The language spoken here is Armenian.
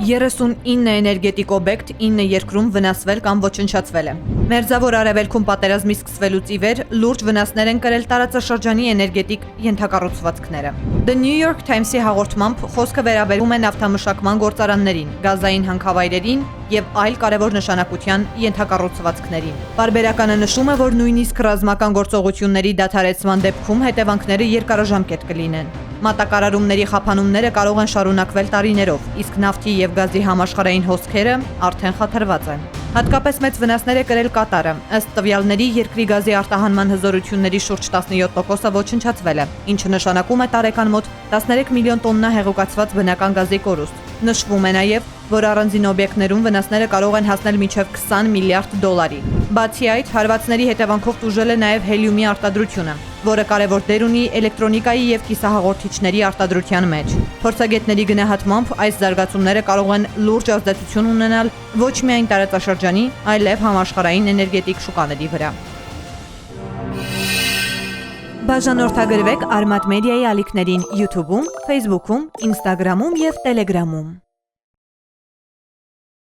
39 էներգետիկ օբյեկտ 9 երկրում վնասվել կամ ոչնչացվել է։ Մերձավոր Արևելքում պատերազմի սկսվելուց ի վեր լուրջ վնասներ են կրել տարածաշրջանի էներգետիկ ենթակառուցվածքները։ The New York Times-ի հաղորդմամբ խոսքը վերաբերում է նավթամշակման գործարաններին, գազային հանքավայրերին եւ այլ կարևոր նշանակության ենթակառուցվածքներին։ Պարբերականը նշում է, որ նույնիսկ ռազմական գործողությունների դադարեցման դեպքում հետևանքները երկարաժամկետ կլինեն։ Մատակարարումների խափանումները կարող են շարունակվել տարիներով, իսկ նավթի եւ գազի համաշխարհային հոսքերը արդեն խաթարված են։ Հատկապես մեծ վնասներ է կրել Կատարը։ Ըստ տվյալների, երկրի գազի արտահանման հզորությունների շուրջ 17%-ը ոչնչացվել է, ինչը նշանակում է տարեկան մոտ 13 միլիոն տոննա հեղուկացված բնական գազի կորուստ։ Նշվում է նաև, որ առանձին օբյեկտներում վնասները կարող են հասնել մինչև 20 միլիարդ դոլարի։ Բացի այդ, հարվածների հետևանքով տուժել է նաև հելիումի արտադրությունը, որը կարևոր դեր ունի էլեկտրոնիկայի եւ կիսահաղորդիչների արտադրության մեջ։ Փորձագետների գնահատմամբ այս զարգացումները կարող են լուրջ ազդեցություն ունենալ ոչ միայն տարածաշրջանի, այլև համաշխարհային էներգետիկ շուկաների վրա։ Բաժանորդագրվեք Արմատ մեդիայի ալիքներին YouTube-ում, Facebook-ում, Instagram-ում եւ Telegram-ում։